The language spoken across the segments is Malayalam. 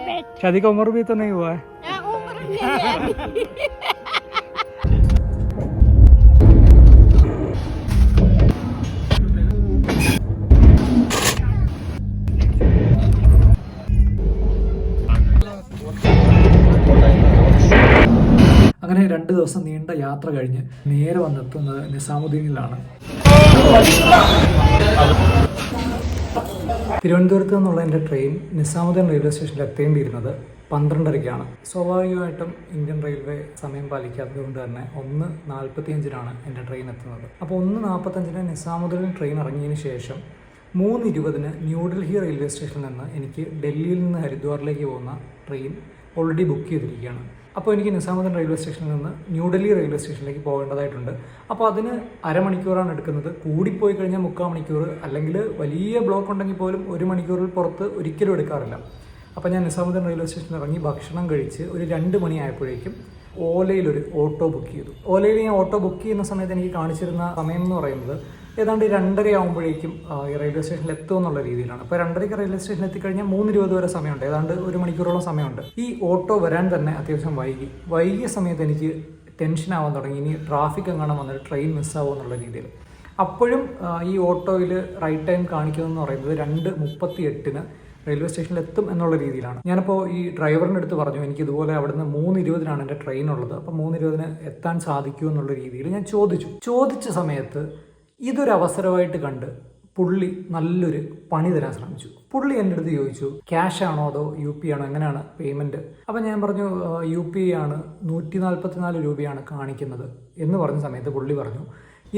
शादी का उम्र भी तो नहीं हुआ है। അങ്ങനെ 2 ദിവസം നീണ്ട യാത്ര കഴിഞ്ഞ് നേരെ വന്നെത്തുന്നത് നിസാമുദ്ദീനിലാണ്. തിരുവനന്തപുരത്ത് നിന്നുള്ള എൻ്റെ ട്രെയിൻ നിസാമുദ്ദീൻ റെയിൽവേ സ്റ്റേഷനിൽ എത്തേണ്ടിയിരുന്നത് 12:30-ക്കാണ്. സ്വാഭാവികമായിട്ടും ഇന്ത്യൻ റെയിൽവേ സമയം പാലിക്കാത്തത് കൊണ്ട് തന്നെ 1:45-നാണ് എൻ്റെ ട്രെയിൻ എത്തുന്നത്. അപ്പോൾ 1:45-ന് നിസാമുദ്ദീൻ ട്രെയിൻ ഇറങ്ങിയതിന് ശേഷം 3:20-ന് ന്യൂഡൽഹി റെയിൽവേ സ്റ്റേഷനിൽ നിന്ന് എനിക്ക് ഡൽഹിയിൽ നിന്ന് ഹരിദ്വാറിലേക്ക് പോകുന്ന ട്രെയിൻ ഓൾറെഡി ബുക്ക് ചെയ്തിരിക്കുകയാണ്. അപ്പോൾ എനിക്ക് നിസാമുദ്ദീൻ റെയിൽവേ സ്റ്റേഷനിൽ നിന്ന് ന്യൂഡൽഹി റെയിൽവേ സ്റ്റേഷനിലേക്ക് പോകേണ്ടതായിട്ടുണ്ട്. അപ്പോൾ അതിന് അരമണിക്കൂറാണ് എടുക്കുന്നത്. കൂടിപ്പോയി കഴിഞ്ഞാൽ 3/4 മണിക്കൂർ, അല്ലെങ്കിൽ വലിയ ബ്ലോക്ക് ഉണ്ടെങ്കിൽ പോലും 1 മണിക്കൂറിൽ പുറത്ത് ഒരിക്കലും എടുക്കാറില്ല. അപ്പോൾ ഞാൻ നിസാമുദ്ദീൻ റെയിൽവേ സ്റ്റേഷനിൽ ഇറങ്ങി ഭക്ഷണം കഴിച്ച് ഒരു 2 മണിയായപ്പോഴേക്കും ഓലയിലൊരു ഓട്ടോ ബുക്ക് ചെയ്തു. ഓലയിൽ ഞാൻ ഓട്ടോ ബുക്ക് ചെയ്യുന്ന സമയത്ത് എനിക്ക് കാണിച്ചിരുന്ന സമയം എന്ന് പറയുന്നത് ഏതാണ്ട് 2:30 ആകുമ്പോഴേക്കും ഈ റെയിൽവേ സ്റ്റേഷനിൽ എത്തും എന്നുള്ള രീതിയിലാണ്. അപ്പോൾ 2:30-ക്ക് റെയിൽവേ സ്റ്റേഷനിൽ എത്തിക്കഴിഞ്ഞാൽ 3:20 വരെ സമയമുണ്ട്, ഏതാണ്ട് 1 മണിക്കൂറോളം സമയമുണ്ട്. ഈ ഓട്ടോ വരാൻ തന്നെ അത്യാവശ്യം വൈകിയ സമയത്ത് എനിക്ക് ടെൻഷനാവാൻ തുടങ്ങി. ഇനി ട്രാഫിക് എങ്ങാനും വന്നിട്ട് ട്രെയിൻ മിസ്സാവും എന്നുള്ള രീതിയിൽ. അപ്പോഴും ഈ ഓട്ടോയിൽ റൈറ്റ് ടൈം കാണിക്കുന്നതെന്ന് പറയുന്നത് 2:38-ന് റെയിൽവേ സ്റ്റേഷനിൽ എത്തും എന്നുള്ള രീതിയിലാണ്. ഞാനിപ്പോൾ ഈ ഡ്രൈവറിൻ്റെ അടുത്ത് പറഞ്ഞു എനിക്ക് ഇതുപോലെ അവിടുന്ന് 3:20-നാണ് എൻ്റെ ട്രെയിൻ ഉള്ളത്, അപ്പോൾ 3:20-ന് എത്താൻ സാധിക്കുമോ എന്നുള്ള രീതിയിൽ ഞാൻ ചോദിച്ച സമയത്ത് ഇതൊരു അവസരമായിട്ട് കണ്ട് പുള്ളി നല്ലൊരു പണി തരാൻ ശ്രമിച്ചു. പുള്ളി എൻ്റെ അടുത്ത് ചോദിച്ചു ക്യാഷ് ആണോ അതോ UPI ആണോ, എങ്ങനെയാണ് പേയ്മെൻറ്റ്? അപ്പം ഞാൻ പറഞ്ഞു UPI ആണ്, 144 രൂപയാണ് കാണിക്കുന്നത് എന്ന് പറഞ്ഞ സമയത്ത് പുള്ളി പറഞ്ഞു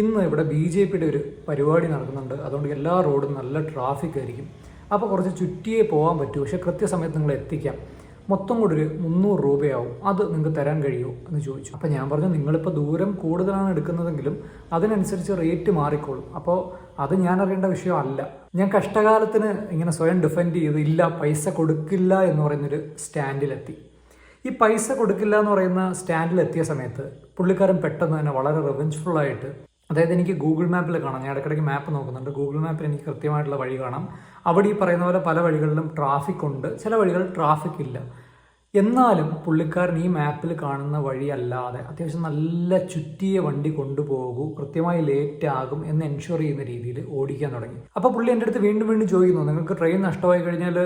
ഇന്ന് ഇവിടെ BJPയുടെ ഒരു പരിപാടി നടക്കുന്നുണ്ട്, അതുകൊണ്ട് എല്ലാ റോഡും നല്ല ട്രാഫിക് ആയിരിക്കും, അപ്പോൾ കുറച്ച് ചുറ്റിയേ പോകാൻ പറ്റൂ, പക്ഷേ കൃത്യസമയത്ത് നിങ്ങൾ എത്തിക്കാം, മൊത്തം കൂടി ഒരു 300 രൂപയാവും, അത് നിങ്ങൾക്ക് തരാൻ കഴിയുമോ എന്ന് ചോദിച്ചു. അപ്പോൾ ഞാൻ പറഞ്ഞു നിങ്ങളിപ്പോൾ ദൂരം കൂടുതലാണ് എടുക്കുന്നതെങ്കിലും അതിനനുസരിച്ച് റേറ്റ് മാറിക്കോളും, അപ്പോൾ അത് ഞാൻ അറിയേണ്ട വിഷയമല്ല. ഞാൻ കഷ്ടകാലത്തിന് ഇങ്ങനെ സ്വയം ഡിഫെൻഡ് ചെയ്ത് ഇല്ല പൈസ കൊടുക്കില്ല എന്ന് പറയുന്നൊരു സ്റ്റാൻഡിലെത്തി. ഈ പൈസ കൊടുക്കില്ല എന്ന് പറയുന്ന സ്റ്റാൻഡിലെത്തിയ സമയത്ത് പുള്ളിക്കാരൻ പെട്ടെന്ന് തന്നെ വളരെ റിവെഞ്ച്ഫുള്ളായിട്ട്, അതായത് എനിക്ക് ഗൂഗിൾ മാപ്പിൽ കാണാം, ഞാൻ ഇടയ്ക്കിടയ്ക്ക് മാപ്പ് നോക്കുന്നുണ്ട്, ഗൂഗിൾ മാപ്പിൽ എനിക്ക് കൃത്യമായിട്ടുള്ള വഴി കാണാം. അവിടെ ഈ പറയുന്ന പോലെ പല വഴികളിലും ട്രാഫിക് ഉണ്ട്, ചില വഴികൾ ട്രാഫിക് ഇല്ല. എന്നാലും പുള്ളിക്കാരൻ ഈ മാപ്പിൽ കാണുന്ന വഴിയല്ലാതെ അത്യാവശ്യം നല്ല ചുറ്റിയ വണ്ടി കൊണ്ടുപോകൂ, കൃത്യമായി ലേറ്റ് ആകും എന്ന് എൻഷുർ ചെയ്യുന്ന രീതിയിൽ ഓടിക്കാൻ തുടങ്ങി. അപ്പോൾ പുള്ളി എൻ്റെ അടുത്ത് വീണ്ടും ചോദിക്കുന്നു നിങ്ങൾക്ക് ട്രെയിൻ നഷ്ടമായി കഴിഞ്ഞാൽ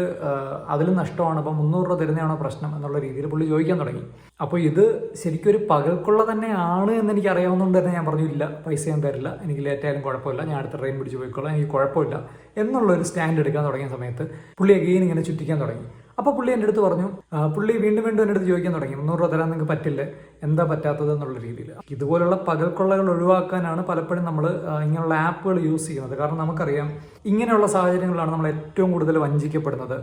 അതിലും നഷ്ടമാണ്, അപ്പോൾ 300 രൂപ തരുന്നതാണോ പ്രശ്നം എന്നുള്ള രീതിയിൽ പുള്ളി ചോദിക്കാൻ തുടങ്ങി. അപ്പോൾ ഇത് ശരിക്കും ഒരു പകൽക്കൊള്ള തന്നെയാണ് എന്ന് എനിക്ക് അറിയാവുന്നതുകൊണ്ട് തന്നെ ഞാൻ പറഞ്ഞു ഇല്ല പൈസ ഞാൻ തരില്ല, എനിക്ക് ലേറ്റ് ആയാലും കുഴപ്പമില്ല, ഞാൻ അടുത്ത ട്രെയിൻ പിടിച്ച് പോയിക്കൊള്ളാം, എനിക്ക് കുഴപ്പമില്ല എന്നുള്ളൊരു സ്റ്റാൻഡ് എടുക്കാൻ തുടങ്ങിയ സമയത്ത് പുള്ളി അഗെയിൻ ഇങ്ങനെ ചുറ്റിക്കാൻ തുടങ്ങി. അപ്പോൾ പുള്ളി എൻ്റെ അടുത്ത് പറഞ്ഞു, പുള്ളി വീണ്ടും എൻ്റെ അടുത്ത് ചോദിക്കാൻ തുടങ്ങി 300 രൂപ തരാൻ നിങ്ങൾക്ക് പറ്റില്ലേ, എന്താ പറ്റാത്തത് എന്നുള്ള രീതിയിൽ. ഇതുപോലുള്ള പകൽക്കൊള്ളകൾ ഒഴിവാക്കാനാണ് പലപ്പോഴും നമ്മൾ ഇങ്ങനെയുള്ള ആപ്പുകൾ യൂസ് ചെയ്യുന്നത്. കാരണം നമുക്കറിയാം ഇങ്ങനെയുള്ള സാഹചര്യങ്ങളിലാണ് നമ്മൾ ഏറ്റവും കൂടുതൽ വഞ്ചിക്കപ്പെടുന്നത്.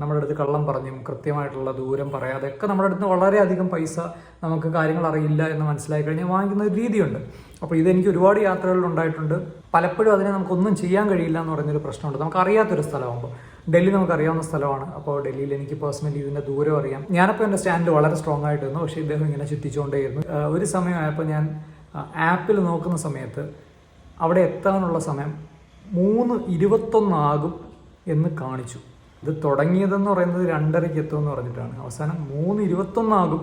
നമ്മുടെ അടുത്ത് കള്ളം പറഞ്ഞും കൃത്യമായിട്ടുള്ള ദൂരം പറയാതെ ഒക്കെ നമ്മുടെ അടുത്ത് വളരെയധികം പൈസ നമുക്ക് കാര്യങ്ങൾ അറിയില്ല എന്ന് മനസ്സിലായി കഴിഞ്ഞാൽ വാങ്ങിക്കുന്ന ഒരു രീതിയുണ്ട്. അപ്പോൾ ഇതെനിക്ക് ഒരുപാട് യാത്രകളിൽ ഉണ്ടായിട്ടുണ്ട്. പലപ്പോഴും അതിനെ നമുക്കൊന്നും ചെയ്യാൻ കഴിയില്ല എന്ന് പറയുന്നൊരു പ്രശ്നമുണ്ട്. നമുക്കറിയാത്തൊരു സ്ഥലമാകുമ്പോൾ ഡൽഹി നമുക്കറിയാവുന്ന സ്ഥലമാണ്. അപ്പോൾ ഡൽഹിയിൽ എനിക്ക് പേഴ്സണലി ഇതിൻ്റെ ദൂരം അറിയാം. ഞാനപ്പോൾ എൻ്റെ സ്റ്റാൻഡ് വളരെ സ്ട്രോങ് ആയിട്ടിരുന്നു, പക്ഷേ ഇദ്ദേഹം ഇങ്ങനെ ചുറ്റിച്ചുകൊണ്ടേയിരുന്നു. ഒരു സമയമായപ്പോൾ ഞാൻ ആപ്പിൽ നോക്കുന്ന സമയത്ത് അവിടെ എത്താനുള്ള സമയം 3:21 ആകും എന്ന് കാണിച്ചു. ഇത് തുടങ്ങിയതെന്ന് പറയുന്നത് 2:30-ക്ക് എത്തുമെന്ന് പറഞ്ഞിട്ടാണ്. അവസാനം 3:21 ആകും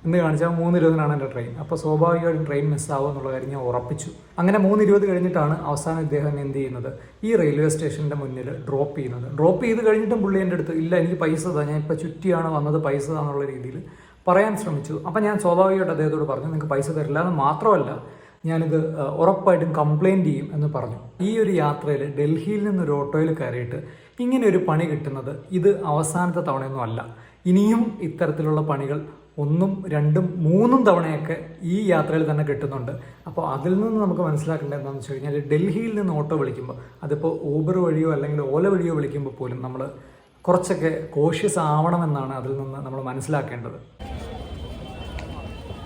എന്ന് കാണിച്ചാൽ 3:20-നാണ് എൻ്റെ ട്രെയിൻ. അപ്പോൾ സ്വാഭാവികമായിട്ടും ട്രെയിൻ മിസ്സാവും എന്നുള്ള കാര്യം ഞാൻ ഉറപ്പിച്ചു. അങ്ങനെ 3:20 കഴിഞ്ഞിട്ടാണ് അവസാനം ഇദ്ദേഹം എന്ത് ചെയ്യുന്നത്, ഈ റെയിൽവേ സ്റ്റേഷൻ്റെ മുന്നിൽ ഡ്രോപ്പ് ചെയ്യുന്നത്. ഡ്രോപ്പ് ചെയ്ത് കഴിഞ്ഞിട്ടും പുള്ളി എൻ്റെ അടുത്ത് ഇല്ല എനിക്ക് പൈസ താ, ഞാൻ ഇപ്പോൾ ചുറ്റിയാണ് വന്നത്, പൈസ താന്നുള്ള രീതിയിൽ പറയാൻ ശ്രമിച്ചു. അപ്പം ഞാൻ സ്വാഭാവികമായിട്ട് അദ്ദേഹത്തോട് പറഞ്ഞു നിങ്ങൾക്ക് പൈസ തരില്ല എന്ന് മാത്രമല്ല ഞാനിത് ഉറപ്പായിട്ടും കംപ്ലയിൻറ്റ് ചെയ്യും എന്ന് പറഞ്ഞു. ഈ ഒരു യാത്രയിൽ ഡൽഹിയിൽ നിന്നൊരു ഓട്ടോയിൽ കയറിയിട്ട് ഇങ്ങനെ ഒരു പണി കിട്ടുന്നത് ഇത് അവസാനത്തെ തവണയൊന്നും അല്ല. ഇനിയും ഇത്തരത്തിലുള്ള പണികൾ 1, 2, 3 തവണയൊക്കെ ഈ യാത്രയിൽ തന്നെ കിട്ടുന്നുണ്ട്. അപ്പോൾ അതിൽ നിന്ന് നമുക്ക് മനസ്സിലാക്കേണ്ടത് എന്താണെന്ന് വെച്ച് കഴിഞ്ഞാൽ ഡൽഹിയിൽ നിന്ന് ഓട്ടോ വിളിക്കുമ്പോൾ അതിപ്പോൾ ഊബർ വഴിയോ അല്ലെങ്കിൽ ഓല വഴിയോ വിളിക്കുമ്പോൾ പോലും നമ്മൾ കുറച്ചൊക്കെ കോഷ്യസ് ആവണമെന്നാണ് അതിൽ നിന്ന് നമ്മൾ മനസ്സിലാക്കേണ്ടത്.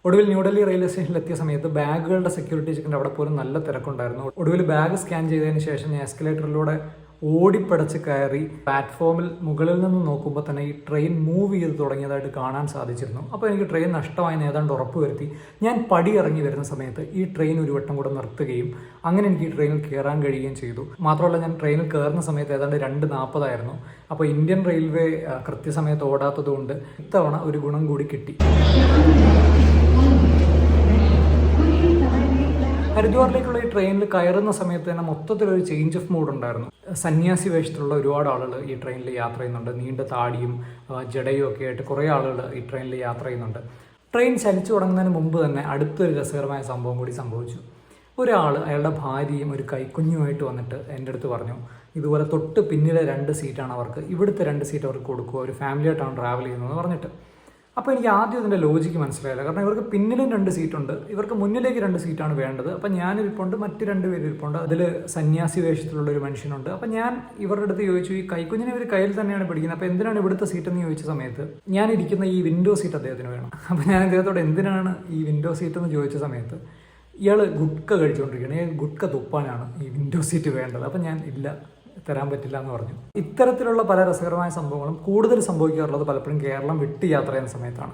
ഒടുവിൽ ന്യൂഡൽഹി റെയിൽവേ സ്റ്റേഷനിൽ എത്തിയ സമയത്ത് ബാഗുകളുടെ സെക്യൂരിറ്റി ചെക്കിൻ്റെ അവിടെ പോലും നല്ല തിരക്കുണ്ടായിരുന്നു. ഒടുവിൽ ബാഗ് സ്കാൻ ചെയ്തതിന് ശേഷം ഞാൻ എസ്കലേറ്ററിലൂടെ ഓടിപ്പടച്ച് കയറി പ്ലാറ്റ്ഫോമിൽ മുകളിൽ നിന്ന് നോക്കുമ്പോൾ തന്നെ ഈ ട്രെയിൻ മൂവ് ചെയ്ത് തുടങ്ങിയതായിട്ട് കാണാൻ സാധിച്ചിരുന്നു. അപ്പോൾ എനിക്ക് ട്രെയിൻ നഷ്ടമായെന്ന് ഏതാണ്ട് ഉറപ്പ് വരുത്തി ഞാൻ പടി ഇറങ്ങി വരുന്ന സമയത്ത് ഈ ട്രെയിൻ ഒരു വട്ടം കൂടെ നിർത്തുകയും അങ്ങനെ എനിക്ക് ഈ ട്രെയിനിൽ കയറാൻ കഴിയുകയും ചെയ്തു. മാത്രമല്ല ഞാൻ ട്രെയിനിൽ കയറുന്ന സമയത്ത് ഏതാണ്ട് 2:40 ആയിരുന്നു. അപ്പോൾ ഇന്ത്യൻ റെയിൽവേ കൃത്യസമയത്ത് ഓടാത്തത് കൊണ്ട് ഇത്തവണ ഒരു ഗുണം കൂടി കിട്ടി. ഹരിദ്വാറിലേക്കുള്ള ഈ ട്രെയിനിൽ കയറുന്ന സമയത്ത് തന്നെ മൊത്തത്തിലൊരു ചേഞ്ച് ഓഫ് മൂഡ് ഉണ്ടായിരുന്നു. സന്യാസി വേഷത്തിലുള്ള ഒരുപാട് ആളുകൾ ഈ ട്രെയിനിൽ യാത്ര ചെയ്യുന്നുണ്ട്. നീണ്ട താടിയും ജടയും ഒക്കെ ആയിട്ട് കുറേ ആളുകൾ ഈ ട്രെയിനിൽ യാത്ര ചെയ്യുന്നുണ്ട്. ട്രെയിൻ ചലിച്ചു തുടങ്ങുന്നതിന് മുമ്പ് തന്നെ അടുത്തൊരു രസകരമായ സംഭവം കൂടി സംഭവിച്ചു. ഒരാൾ അയാളുടെ ഭാര്യയും ഒരു കൈക്കുഞ്ഞുമായിട്ട് വന്നിട്ട് എൻ്റെ അടുത്ത് പറഞ്ഞു, ഇതുപോലെ തൊട്ട് പിന്നിലെ 2 സീറ്റാണ് അവർക്ക്, ഇവിടുത്തെ 2 സീറ്റ് അവർക്ക് കൊടുക്കുക, ഒരു ഫാമിലി ആയിട്ടാണ് ട്രാവൽ ചെയ്യുന്നതെന്ന് പറഞ്ഞിട്ട്. അപ്പോൾ എനിക്ക് ആദ്യം ഇതിൻ്റെ ലോജിക്ക് മനസ്സിലായില്ല. കാരണം ഇവർക്ക് പിന്നിലും 2 സീറ്റുണ്ട്, ഇവർക്ക് മുന്നിലേക്ക് 2 സീറ്റാണ് വേണ്ടത്. അപ്പം ഞാനിരിപ്പുണ്ട്, മറ്റ് 2 പേര് ഇരിപ്പുണ്ട്, അതിൽ സന്യാസി വേഷത്തിലുള്ള ഒരു മനുഷ്യനുണ്ട്. അപ്പം ഞാൻ ഇവരുടെ അടുത്ത് ചോദിച്ചു, ഈ കൈക്കുഞ്ഞിനെ ഇവർ കയ്യിൽ തന്നെയാണ് പിടിക്കുന്നത്, അപ്പോൾ എന്തിനാണ് ഇവിടുത്തെ സീറ്റെന്ന് ചോദിച്ച സമയത്ത് ഞാൻ ഇരിക്കുന്ന ഈ വിൻഡോ സീറ്റ് അദ്ദേഹത്തിന് വേണം. അപ്പം ഞാൻ അദ്ദേഹത്തോട് എന്തിനാണ് ഈ വിൻഡോ സീറ്റ് എന്ന് ചോദിച്ച സമയത്ത് ഇയാൾ ഗുഡ്ക കഴിച്ചുകൊണ്ടിരിക്കുകയാണ്, ഗുഡ്ക തുപ്പാനാണ് ഈ വിൻഡോ സീറ്റ് വേണ്ടത്. അപ്പം ഞാൻ ഇല്ല, തരാൻ പറ്റില്ല എന്ന് പറഞ്ഞു. ഇത്തരത്തിലുള്ള പല രസകരമായ സംഭവങ്ങളും കൂടുതൽ സംഭവിക്കാറുള്ളത് പലപ്പോഴും കേരളം വിട്ട് യാത്ര ചെയ്യുന്ന സമയത്താണ്.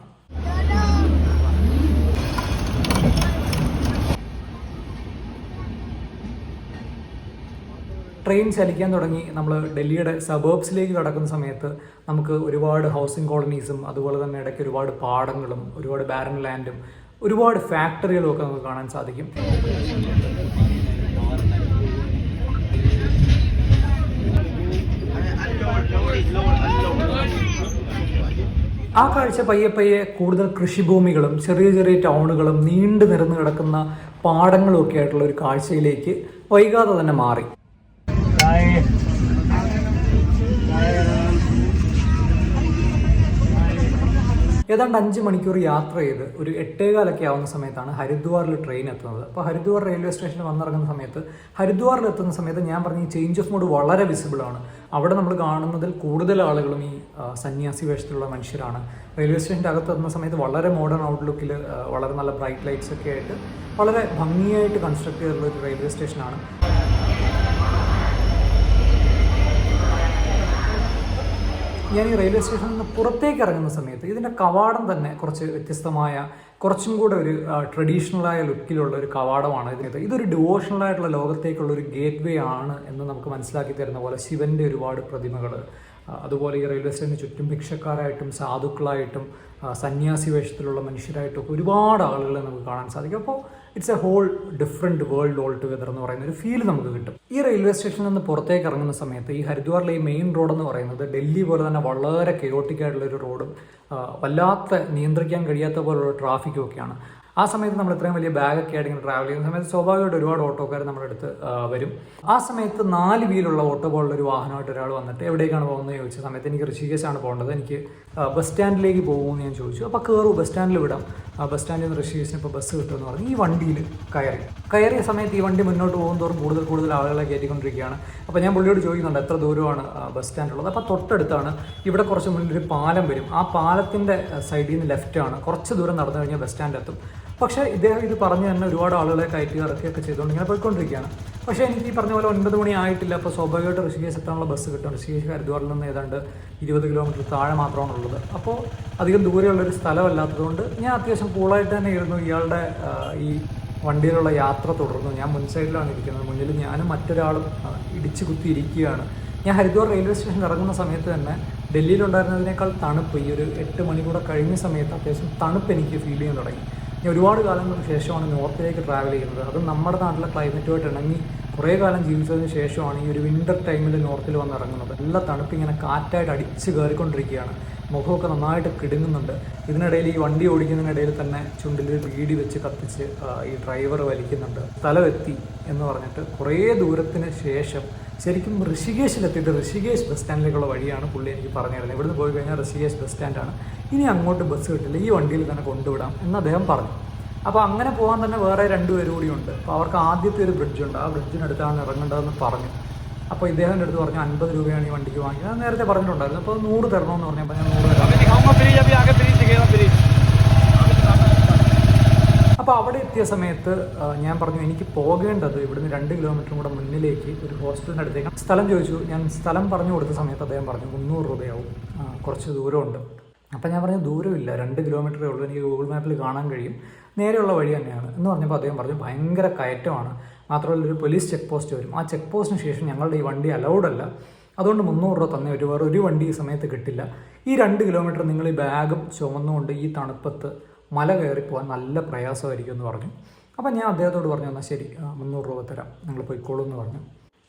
ട്രെയിൻ ചലിക്കാൻ തുടങ്ങി നമ്മൾ ഡൽഹിയുടെ സബേർബ്സിലേക്ക് കടക്കുന്ന സമയത്ത് നമുക്ക് ഒരുപാട് ഹൗസിംഗ് കോളനീസും അതുപോലെ തന്നെ ഇടയ്ക്ക് ഒരുപാട് പാടങ്ങളും ഒരുപാട് ബാരൻ ലാൻഡും ഒരുപാട് ഫാക്ടറികളും ഒക്കെ നമുക്ക് കാണാൻ സാധിക്കും. ആ കാഴ്ച പയ്യെ പയ്യെ കൂടുതൽ കൃഷിഭൂമികളും ചെറിയ ചെറിയ ടൗണുകളും നീണ്ടു നിരന്ന് കിടക്കുന്ന പാടങ്ങളും ഒക്കെ ആയിട്ടുള്ള ഒരു കാഴ്ചയിലേക്ക് വൈകാതെ തന്നെ മാറി. ഏതാണ്ട് 5 മണിക്കൂർ യാത്ര ചെയ്ത് ഒരു 8:15 ആവുന്ന സമയത്താണ് ഹരിദ്വാറിൽ ട്രെയിൻ എത്തുന്നത്. അപ്പോൾ ഹരിദ്വാർ റെയിൽവേ സ്റ്റേഷനിൽ വന്നിറങ്ങുന്ന സമയത്ത് ഹരിദ്വാറിൽ എത്തുന്ന സമയത്ത് ഞാൻ പറഞ്ഞ ഈ ചേഞ്ച് ഓഫ് മൂഡ് വളരെ വിസിബിൾ ആണ്. അവിടെ നമ്മൾ കാണുന്നതിൽ കൂടുതൽ ആളുകളും ഈ സന്യാസി വേഷത്തിലുള്ള മനുഷ്യരാണ്. റെയിൽവേ സ്റ്റേഷൻ്റെ അകത്ത് എത്തുന്ന സമയത്ത് വളരെ മോഡേൺ ഔട്ട്ലുക്കിൽ വളരെ നല്ല ബ്രൈറ്റ് ലൈറ്റ്സ് ഒക്കെ ആയിട്ട് വളരെ ഭംഗിയായിട്ട് കൺസ്ട്രക്ട് ചെയ്തിട്ടുള്ള ഒരു റെയിൽവേ സ്റ്റേഷനാണ്. ഞാൻ ഈ റെയിൽവേ സ്റ്റേഷനിൽ നിന്ന് പുറത്തേക്ക് ഇറങ്ങുന്ന സമയത്ത് ഇതിൻ്റെ കവാടം തന്നെ കുറച്ച് വ്യത്യസ്തമായ, കുറച്ചും കൂടെ ഒരു ട്രഡീഷണലായ ലുക്കിലുള്ള ഒരു കവാടമാണ് ഇതിനകത്ത്. ഇതൊരു ഡിവോഷണൽ ആയിട്ടുള്ള ലോകത്തേക്കുള്ള ഒരു ഗേറ്റ് വേ ആണ് എന്ന് നമുക്ക് മനസ്സിലാക്കി തരുന്ന പോലെ ശിവൻ്റെ ഒരുപാട് പ്രതിമകൾ, അതുപോലെ ഈ റെയിൽവേ സ്റ്റേഷന് ചുറ്റും ഭിക്ഷക്കാരായിട്ടും സാധുക്കളായിട്ടും സന്യാസി വേഷത്തിലുള്ള മനുഷ്യരായിട്ടും ഒക്കെ ഒരുപാട് ആളുകളെ നമുക്ക് കാണാൻ സാധിക്കും. അപ്പോൾ it's a whole different world all together എന്ന് പറയുന്ന ഒരു ഫീൽ നമുക്ക് കിട്ടും. ഈ റെയിൽവേ സ്റ്റേഷനിൽ നിന്ന് പുറത്തേക്ക് ഇറങ്ങുന്ന സമയത്ത് ഈ ഹരിദ്വാറിലെ ഈ മെയിൻ റോഡ് എന്ന് പറയുന്നത് ഡൽഹി പോലെ തന്നെ വളരെ കെയോട്ടിക് ആയിട്ടുള്ളൊരു റോഡും വല്ലാത്ത നിയന്ത്രിക്കാൻ കഴിയാത്ത പോലുള്ള ട്രാഫിക്കും ഒക്കെയാണ്. ആ സമയത്ത് നമ്മൾ ഇത്രയും വലിയ ബാഗൊക്കെ ആയിട്ട് ഇങ്ങനെ ട്രാവൽ ചെയ്യുന്ന സമയത്ത് സ്വാഭാവികമായിട്ട് ഒരുപാട് ഓട്ടോക്കാർ നമ്മുടെ അടുത്ത് വരും. ആ സമയത്ത് 4 വീലുള്ള ഓട്ടോ പോലുള്ളൊരു വാഹനമായിട്ട് ഒരാൾ വന്നിട്ട് എവിടേക്കാണ് പോകുന്നത് ചോദിച്ച സമയത്ത് എനിക്ക് ഋഷികേശാണ് പോകേണ്ടത്, എനിക്ക് ബസ് സ്റ്റാൻഡിലേക്ക് പോകുമെന്ന് ഞാൻ ചോദിച്ചു. അപ്പോൾ കയറൂ, ബസ് സ്റ്റാൻഡിൽ വിടാം, ബസ് സ്റ്റാൻഡിൽ നിന്ന് ഋഷികേശിന് ഇപ്പോൾ ബസ് കിട്ടുമെന്ന് പറഞ്ഞ് ഈ വണ്ടിയിൽ കയറിയ സമയത്ത് ഈ വണ്ടി മുന്നോട്ട് പോകുന്നതോറും കൂടുതൽ ആളുകളെ കയറ്റിക്കൊണ്ടിരിക്കുകയാണ്. അപ്പോൾ ഞാൻ പുള്ളിയോട് ചോദിക്കുന്നുണ്ട് എത്ര ദൂരമാണ് ബസ് സ്റ്റാൻഡുള്ളത്. അപ്പോൾ തൊട്ടടുത്താണ്, ഇവിടെ കുറച്ച് മുന്നിലൊരു പാലം വരും, ആ പാലത്തിൻ്റെ സൈഡിൽ നിന്ന് ലെഫ്റ്റാണ്, കുറച്ച് ദൂരം നടന്നു കഴിഞ്ഞാൽ ബസ് സ്റ്റാൻഡ് എത്തും. പക്ഷേ ഇദ്ദേഹം ഇത് പറഞ്ഞ് തന്നെ ഒരുപാട് ആളുകളെ കയറ്റി ഇറക്കിയൊക്കെ ചെയ്തുകൊണ്ട് ഇങ്ങനെ പോയിക്കൊണ്ടിരിക്കുകയാണ്. പക്ഷേ എനിക്ക് ഈ പറഞ്ഞ പോലെ 9 മണി ആയിട്ടില്ല. അപ്പോൾ സ്വാഭാവികമായിട്ട് ഋഷികേശ് എത്താനുള്ള ബസ് കിട്ടും. ഋഷികേശ് ഹരിദ്വാറിൽ നിന്ന് ഏതാണ്ട് 20 കിലോമീറ്റർ താഴെ മാത്രമാണുള്ളത്. അപ്പോൾ അധികം ദൂരെയുള്ളൊരു സ്ഥലമല്ലാത്തതുകൊണ്ട് ഞാൻ അത്യാവശ്യം കൂളായിട്ട് തന്നെ ഇരുന്നു ഇയാളുടെ ഈ വണ്ടിയിലുള്ള യാത്ര തുടർന്നു. ഞാൻ മുൻ സൈഡിലാണ് ഇരിക്കുന്നത്, മുന്നിൽ ഞാനും മറ്റൊരാളും ഇടിച്ചു കുത്തി ഇരിക്കുകയാണ്. ഞാൻ ഹരിദ്വാർ റെയിൽവേ സ്റ്റേഷനിൽ ഇറങ്ങുന്ന സമയത്ത് തന്നെ ഡൽഹിയിലുണ്ടായിരുന്നതിനേക്കാൾ തണുപ്പ് ഈ ഒരു 8 മണി കൂടെ കഴിഞ്ഞ സമയത്ത് അത്യാവശ്യം തണുപ്പ് എനിക്ക് ഫീൽ ചെയ്യാൻ തുടങ്ങി. ഞാൻ ഒരുപാട് കാലങ്ങൾക്ക് ശേഷമാണ് നോർത്തിലേക്ക് ട്രാവൽ ചെയ്യുന്നത്. അതും നമ്മുടെ നാട്ടിലെ ക്ലൈമറ്റുമായിട്ട് ഇണങ്ങി കുറേ കാലം ജീവിച്ചതിന് ശേഷമാണ് ഈ ഒരു വിൻ്റർ ടൈമിൽ നോർത്തിൽ വന്ന് ഇറങ്ങുന്നത്. നല്ല തണുപ്പ് ഇങ്ങനെ കാറ്റായിട്ട് അടിച്ച് കയറിക്കൊണ്ടിരിക്കുകയാണ്. മുഖമൊക്കെ നന്നായിട്ട് കിടുങ്ങുന്നുണ്ട്. ഇതിനിടയിൽ ഈ വണ്ടി ഓടിക്കുന്നതിനിടയിൽ തന്നെ ചുണ്ടിൽ ബീഡി വെച്ച് കത്തിച്ച് ഈ ഡ്രൈവർ വലിക്കുന്നുണ്ട്. സ്ഥലമെത്തി എന്ന് പറഞ്ഞിട്ട് കുറേ ദൂരത്തിന് ശേഷം ശരിക്കും ഋഷികേശിലെത്തിയിട്ട് ഋഷികേശ് ബസ് സ്റ്റാൻഡിലേക്കുള്ള വഴിയാണ് പുള്ളി എനിക്ക് പറഞ്ഞു തരുന്നത്. ഇവിടുന്ന് പോയി കഴിഞ്ഞാൽ ഋഷികേശ് ബസ് സ്റ്റാൻഡാണ്, ഇനി അങ്ങോട്ട് ബസ് കിട്ടില്ല, ഈ വണ്ടിയിൽ തന്നെ കൊണ്ടുവിടാം എന്ന് അദ്ദേഹം പറഞ്ഞു. അപ്പോൾ അങ്ങനെ പോകാൻ തന്നെ വേറെ 2 പേര് കൂടിയുണ്ട്. അപ്പോൾ അവർക്ക് ആദ്യത്തെ ഒരു ബ്രിഡ്ജുണ്ട്, ആ ബ്രിഡ്ജിനടുത്താണ് ഇറങ്ങേണ്ടതെന്ന് പറഞ്ഞു. അപ്പോൾ ഇദ്ദേഹത്തിൻ്റെ അടുത്ത് പറഞ്ഞു 50 രൂപയാണ് ഈ വണ്ടിക്ക് വാങ്ങിയത്. അത് നേരത്തെ പറഞ്ഞിട്ടുണ്ടായിരുന്നു. അപ്പോൾ 100 തരണമെന്ന് പറഞ്ഞപ്പോൾ ഞാൻ 100 തരാം. അപ്പോൾ അവിടെ എത്തി എത്തിയ സമയത്ത് ഞാൻ പറഞ്ഞു എനിക്ക് പോകേണ്ടത് ഇവിടുന്ന് 2 കിലോമീറ്ററും കൂടെ മുന്നിലേക്ക് ഒരു ഹോസ്റ്റലിൻ്റെ അടുത്തേക്ക്. സ്ഥലം ചോദിച്ചു. ഞാൻ സ്ഥലം പറഞ്ഞു കൊടുത്ത സമയത്ത് അദ്ദേഹം പറഞ്ഞു 300 രൂപയാവും, കുറച്ച് ദൂരമുണ്ട്. അപ്പം ഞാൻ പറഞ്ഞു ദൂരമില്ല, 2 കിലോമീറ്ററേ ഉള്ളൂ, എനിക്ക് ഗൂഗിൾ മാപ്പിൽ കാണാൻ കഴിയും, നേരെയുള്ള വഴി തന്നെയാണ് എന്ന് പറഞ്ഞപ്പോൾ അദ്ദേഹം പറഞ്ഞു ഭയങ്കര കയറ്റമാണ്, മാത്രമല്ല ഒരു പോലീസ് ചെക്ക് പോസ്റ്റ് വരും, ആ ചെക്ക് പോസ്റ്റിന് ശേഷം ഞങ്ങളുടെ ഈ വണ്ടി അലൗഡ് അല്ല, അതുകൊണ്ട് 300 രൂപ തന്നെ വേറെ ഒരു വണ്ടി ഈ സമയത്ത് കിട്ടില്ല. ഈ 2 കിലോമീറ്റർ നിങ്ങൾ ഈ ബാഗും ചുമന്നുകൊണ്ട് ഈ തണുപ്പത്ത് മല കയറി പോകാൻ നല്ല പ്രയാസമായിരിക്കും എന്ന് പറഞ്ഞു. അപ്പം ഞാൻ അദ്ദേഹത്തോട് പറഞ്ഞു എന്നാൽ ശരി 300 രൂപ തരാം, നിങ്ങൾ പോയിക്കോളൂ എന്ന് പറഞ്ഞു.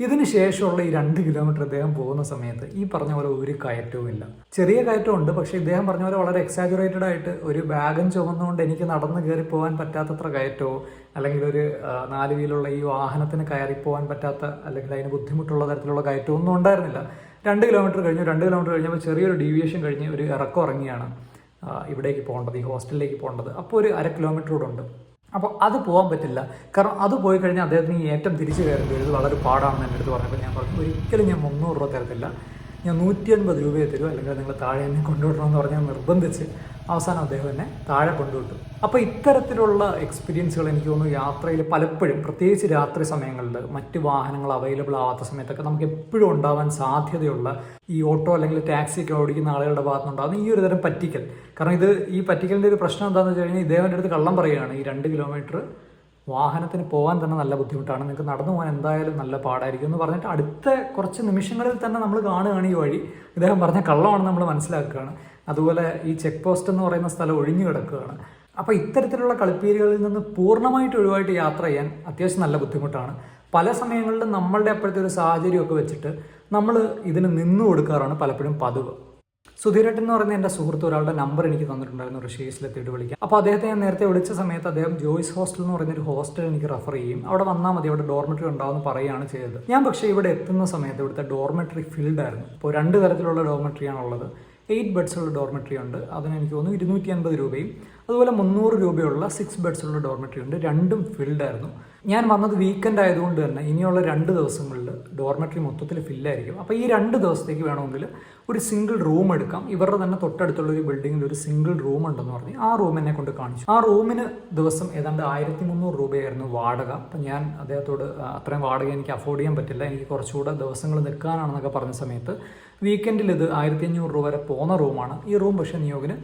ഇതിന് ശേഷമുള്ള ഈ 2 കിലോമീറ്റർ അദ്ദേഹം പോകുന്ന സമയത്ത് ഈ പറഞ്ഞ പോലെ ഒരു കയറ്റവും ഇല്ല. ചെറിയ കയറ്റമുണ്ട്, പക്ഷേ ഇദ്ദേഹം പറഞ്ഞ പോലെ വളരെ എക്സാജുറേറ്റഡ് ആയിട്ട് ഒരു ബാഗും ചുമന്നുകൊണ്ട് എനിക്ക് നടന്ന് കയറി പോകാൻ പറ്റാത്തത്ര കയറ്റമോ അല്ലെങ്കിൽ ഒരു 4 വീലുള്ള ഈ വാഹനത്തിന് കയറിപ്പോകാൻ പറ്റാത്ത അല്ലെങ്കിൽ അതിന് ബുദ്ധിമുട്ടുള്ള തരത്തിലുള്ള കയറ്റവും ഒന്നും ഉണ്ടായിരുന്നില്ല. 2 കിലോമീറ്റർ കഴിഞ്ഞു. 2 കിലോമീറ്റർ കഴിഞ്ഞപ്പോൾ ചെറിയൊരു ഡീവിയേഷൻ കഴിഞ്ഞ് ഒരു ഇറക്കം ഇറങ്ങിയാണ് ഇവിടേക്ക് പോകേണ്ടത്, ഈ ഹോസ്റ്റലിലേക്ക് പോകേണ്ടത്. അപ്പോൾ ഒരു 1/2 കിലോമീറ്റർ കൂടെ ഉണ്ട്. അപ്പോൾ അത് പോകാൻ പറ്റില്ല, കാരണം അത് പോയി കഴിഞ്ഞാൽ അദ്ദേഹത്തിന് ഈ ഏറ്റം തിരിച്ചു കയറേണ്ടി വരും, വളരെ പാടാണെന്ന് എൻ്റെ അടുത്ത് പറഞ്ഞപ്പോൾ ഞാൻ പറഞ്ഞു ഒരിക്കലും ഞാൻ 300 രൂപ തരത്തില്ല, ഞാൻ 150 രൂപയെ തരും, അല്ലെങ്കിൽ നിങ്ങൾ താഴെ എന്നെ കൊണ്ടുവിടണമെന്ന് പറഞ്ഞാൽ നിർബന്ധിച്ച് അവസാനം അദ്ദേഹം എന്നെ താഴെ കൊണ്ടുവിട്ടു. അപ്പോൾ ഇത്തരത്തിലുള്ള എക്സ്പീരിയൻസുകൾ എനിക്ക് തോന്നുന്നു യാത്രയിൽ പലപ്പോഴും, പ്രത്യേകിച്ച് രാത്രി സമയങ്ങളിൽ മറ്റ് വാഹനങ്ങൾ അവൈലബിൾ ആവാത്ത സമയത്തൊക്കെ നമുക്ക് എപ്പോഴും ഉണ്ടാവാൻ സാധ്യതയുള്ള ഈ ഓട്ടോ അല്ലെങ്കിൽ ടാക്സി ഒക്കെ ഓടിക്കുന്ന ആളുകളുടെ ഭാഗത്തുനിന്നുണ്ടാകുന്ന ഈ ഒരു തരം പറ്റിക്കൽ. കാരണം ഈ പറ്റിക്കലിൻ്റെ ഒരു പ്രശ്നം എന്താണെന്ന് വെച്ച് കഴിഞ്ഞാൽ ഇദ്ദേഹത്തിൻ്റെ അടുത്ത് കള്ളം പറയുകയാണ്, ഈ 2 കിലോമീറ്റർ വാഹനത്തിന് പോകാൻ തന്നെ നല്ല ബുദ്ധിമുട്ടാണ്, നിങ്ങൾക്ക് നടന്നു പോകാൻ എന്തായാലും നല്ല പാടായിരിക്കും എന്ന് പറഞ്ഞിട്ട് അടുത്ത കുറച്ച് നിമിഷങ്ങളിൽ തന്നെ നമ്മൾ കാണുകയാണ് ഈ വഴി ഇദ്ദേഹം പറഞ്ഞ കള്ളമാണെന്ന് നമ്മൾ മനസ്സിലാക്കുകയാണ്. അതുപോലെ ഈ ചെക്ക് പോസ്റ്റ് എന്ന് പറയുന്ന സ്ഥലം ഒഴിഞ്ഞു കിടക്കുകയാണ്. അപ്പോൾ ഇത്തരത്തിലുള്ള കളിപ്പീരുകളിൽ നിന്ന് പൂർണ്ണമായിട്ട് ഒഴിവായിട്ട് യാത്ര ചെയ്യാൻ അത്യാവശ്യം നല്ല ബുദ്ധിമുട്ടാണ്. പല സമയങ്ങളിലും നമ്മളുടെ അപ്പോഴത്തെ ഒരു സാഹചര്യമൊക്കെ വെച്ചിട്ട് നമ്മൾ ഇതിന് നിന്നു കൊടുക്കാറാണ് പലപ്പോഴും പതിവ്. സുധീരേട്ടൻ എന്ന് പറയുന്ന എൻ്റെ സുഹൃത്ത് ഒരാളുടെ നമ്പർ എനിക്ക് തന്നിട്ടുണ്ടായിരുന്നു ഋഷികേശിലെത്തിയിട്ട് വിളിക്കാം. അപ്പോൾ അദ്ദേഹത്തെ ഞാൻ നേരത്തെ വിളിച്ച സമയത്ത് അദ്ദേഹം ജോയ്സ് ഹോസ്റ്റൽ എന്ന് പറയുന്നൊരു ഹോസ്റ്റൽ എനിക്ക് റെഫർ ചെയ്യും, അവിടെ വന്നാൽ മതി, അവിടെ ഡോർമെറ്ററി ഉണ്ടാവുമെന്ന് പറയുകയാണ് ചെയ്തത്. ഞാൻ പക്ഷേ ഇവിടെ എത്തുന്ന സമയത്ത് ഇവിടുത്തെ ഡോർമെറ്ററി ഫിൽഡ് ആയിരുന്നു. ഇപ്പോൾ 2 തരത്തിലുള്ള ഡോർമെറ്ററിയാണുള്ളത്. 8 ബെഡ്സുള്ള ഡോർമെറ്ററി ഉണ്ട്, അതിന് എനിക്ക് തോന്നുന്നു 250 രൂപയും, അതുപോലെ 300 രൂപയുള്ള 6 ബെഡ്സുള്ള ഡോർമെറ്ററി ഉണ്ട്. രണ്ടും ഫിൽഡ് ആയിരുന്നു. ഞാൻ വന്നത് വീക്കെൻഡ് ആയതുകൊണ്ട് തന്നെ ഇനിയുള്ള 2 ദിവസങ്ങളിൽ ഡോർമെറ്ററി മൊത്തത്തിൽ ഫില്ലായിരിക്കും. അപ്പോൾ ഈ 2 ദിവസത്തേക്ക് വേണമെങ്കിൽ ഒരു സിംഗിൾ റൂം എടുക്കാം. ഇവരുടെ തന്നെ തൊട്ടടുത്തുള്ള ഒരു ബിൽഡിങ്ങിൽ ഒരു സിംഗിൾ റൂം ഉണ്ടെന്ന് പറഞ്ഞ് ആ റൂം എന്നെ കൊണ്ട് കാണിച്ചു. ആ റൂമിന് ദിവസം ഏതാണ്ട് 1300 രൂപയായിരുന്നു വാടക. അപ്പം ഞാൻ അദ്ദേഹത്തോട് അത്രയും വാടക എനിക്ക് അഫോർഡ് ചെയ്യാൻ പറ്റില്ല, എനിക്ക് കുറച്ചുകൂടെ ദിവസങ്ങൾ നിൽക്കാനാണെന്നൊക്കെ പറഞ്ഞ സമയത്ത് വീക്കെൻഡിൽ ഇത് 1500 രൂപ വരെ പോകുന്ന റൂമാണ്. ഈ റൂം പക്ഷേ നിയോഗിന്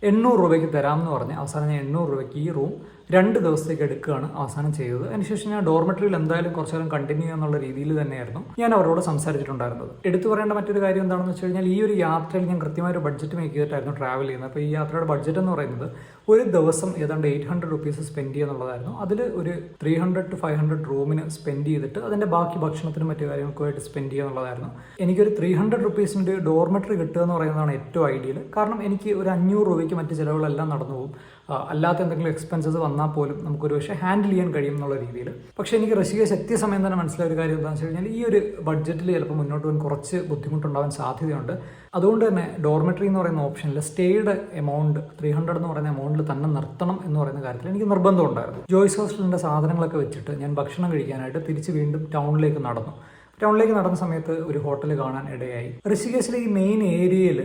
800 രൂപയ്ക്ക് തരാമെന്ന് പറഞ്ഞ് അവസാനം ഞാൻ 800 രൂപയ്ക്ക് ഈ റൂം 2 ദിവസത്തേക്ക് എടുക്കുകയാണ് അവസാനം ചെയ്തത്. അതിനുശേഷം ഞാൻ ഡോർമെറ്ററിയിൽ എന്തായാലും കുറച്ചു നേരം കണ്ടിന്യൂ എന്നുള്ള രീതിയിൽ തന്നെയായിരുന്നു ഞാൻ അവരോട് സംസാരിച്ചിട്ടുണ്ടായിരുന്നത്. എടുത്തു പറയേണ്ട മറ്റൊരു കാര്യം എന്താണെന്ന് വെച്ച് കഴിഞ്ഞാൽ ഈ ഒരു യാത്രയിൽ ഞാൻ കൃത്യമായൊരു ബഡ്ജറ്റ് മേക്ക് ചെയ്തിട്ടായിരുന്നു ട്രാവൽ ചെയ്യുന്നത്. അപ്പോൾ ഈ യാത്രയുടെ ബഡ്ജറ്റ് എന്ന് പറയുന്നത് ഒരു ദിവസം ഏതാണ്ട് 800 റുപ്പീസ് സ്പെൻഡ് ചെയ്യുക എന്നുള്ളതായിരുന്നു. അതിൽ ഒരു 300 to 500 റൂമിന് സ്പെൻഡ് ചെയ്തിട്ട് അതിൻ്റെ ബാക്കി ഭക്ഷണത്തിനും മറ്റു കാര്യങ്ങൾക്കുമായിട്ട് സ്പെൻഡ് ചെയ്യുക എന്നുള്ളതായിരുന്നു. എനിക്കൊരു 300 റുപ്പീസിൻ്റെ ഡോർമെറ്ററി കിട്ടുക എന്ന് പറയുന്നതാണ് ഏറ്റവും ഐഡിയൽ. കാരണം എനിക്ക് ഒരു 500 രൂപയ്ക്ക് മറ്റ് ചിലവുകളെല്ലാം നടന്നു പോകും. അല്ലാത്ത എന്തെങ്കിലും എക്സ്പെൻസസ് വന്നാൽ പോലും നമുക്കൊരു പക്ഷേ ഹാൻഡിൽ ചെയ്യാൻ കഴിയും എന്നുള്ള രീതിയിൽ. പക്ഷേ എനിക്ക് ഋഷികേശ് എത്തിയ സമയം തന്നെ മനസ്സിലായ ഒരു കാര്യം എന്താണെന്ന് വെച്ച് കഴിഞ്ഞാൽ ഈ ഒരു ബഡ്ജറ്റിൽ ചിലപ്പോൾ മുന്നോട്ട് പോകാൻ കുറച്ച് ബുദ്ധിമുട്ടുണ്ടാവാൻ സാധ്യതയുണ്ട്. അതുകൊണ്ട് തന്നെ ഡോർമെറ്ററി എന്ന് പറയുന്ന ഓപ്ഷനിൽ സ്റ്റേയുടെ എമൗണ്ട് 300 എന്ന് പറയുന്ന എമൗണ്ടിൽ തന്നെ നിർത്തണം എന്ന് പറയുന്ന കാര്യത്തിൽ എനിക്ക് നിർബന്ധമുണ്ടായിരുന്നു. ജോയ്സ് ഹോസ്റ്റലിൻ്റെ സാധനങ്ങളൊക്കെ വെച്ചിട്ട് ഞാൻ ഭക്ഷണം കഴിക്കാനായിട്ട് തിരിച്ച് വീണ്ടും ടൗണിലേക്ക് നടന്നു. ടൗണിലേക്ക് നടന്ന സമയത്ത് ഒരു ഹോട്ടൽ കാണാൻ ഇടയായി. ഋഷികേശിലെ ഈ മെയിൻ ഏരിയയിൽ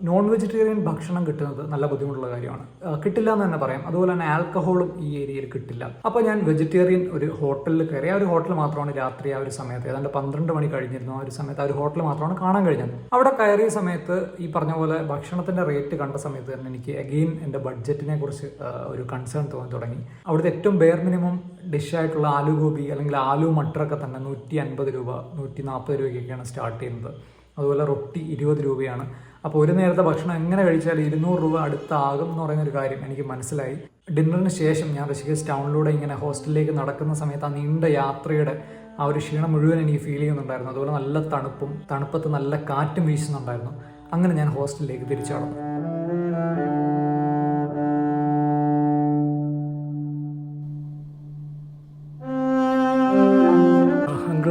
നോൺ വെജിറ്റേറിയൻ ഭക്ഷണം കിട്ടുന്നത് നല്ല ബുദ്ധിമുട്ടുള്ള കാര്യമാണ്, കിട്ടില്ല എന്ന് തന്നെ പറയാം. അതുപോലെ തന്നെ ആൽക്കഹോളും ഈ ഏരിയയിൽ കിട്ടില്ല. അപ്പോൾ ഞാൻ വെജിറ്റേറിയൻ ഒരു ഹോട്ടലിൽ കയറി. ആ ഒരു ഹോട്ടൽ മാത്രമാണ് രാത്രി ആ ഒരു സമയത്ത് ഏതാണ്ട് 12 മണി കഴിഞ്ഞിരുന്നു. ആ ഒരു സമയത്ത് ആ ഒരു ഹോട്ടൽ മാത്രമാണ് കാണാൻ കഴിഞ്ഞത്. അവിടെ കയറിയ സമയത്ത് ഈ പറഞ്ഞ പോലെ ഭക്ഷണത്തിൻ്റെ റേറ്റ് കണ്ട സമയത്ത് തന്നെ എനിക്ക് അഗെയിൻ എൻ്റെ ബഡ്ജറ്റിനെ കുറിച്ച് ഒരു കൺസേൺ തോന്നി തുടങ്ങി. അവിടുത്തെ ഏറ്റവും ബെയർ മിനിമം ഡിഷായിട്ടുള്ള ആലു ഗോബി അല്ലെങ്കിൽ ആലു മട്ടറൊക്കെ തന്നെ 150 രൂപ 140 രൂപയ്ക്കൊക്കെയാണ് സ്റ്റാർട്ട് ചെയ്യുന്നത്. അതുപോലെ റൊട്ടി 20 രൂപയാണ്. അപ്പോൾ ഒരു നേരത്തെ ഭക്ഷണം എങ്ങനെ കഴിച്ചാൽ 200 രൂപ അടുത്താകും എന്ന് പറയുന്നൊരു കാര്യം എനിക്ക് മനസ്സിലായി. ഡിന്നറിന് ശേഷം ഞാൻ ഋഷികേശ് ടൗണിലൂടെ ഇങ്ങനെ ഹോസ്റ്റലിലേക്ക് നടക്കുന്ന സമയത്ത് ആ നീണ്ട യാത്രയുടെ ആ ഒരു ക്ഷീണം മുഴുവൻ എനിക്ക് ഫീൽ ചെയ്യുന്നുണ്ടായിരുന്നു. അതുപോലെ നല്ല തണുപ്പത്ത് നല്ല കാറ്റും വീശുന്നുണ്ടായിരുന്നു. അങ്ങനെ ഞാൻ ഹോസ്റ്റലിലേക്ക് തിരിച്ചു നടന്നു.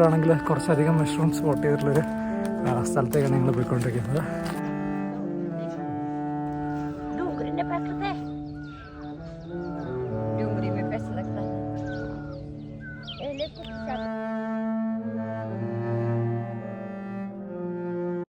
ആണെങ്കിൽ കുറച്ചധികം മഷ്റൂം സ്പോട്ട് ചെയ്തിട്ടുള്ളൊരു സ്ഥലത്തേക്കാണ് ഞങ്ങൾ പോയിക്കൊണ്ടിരിക്കുന്നത്.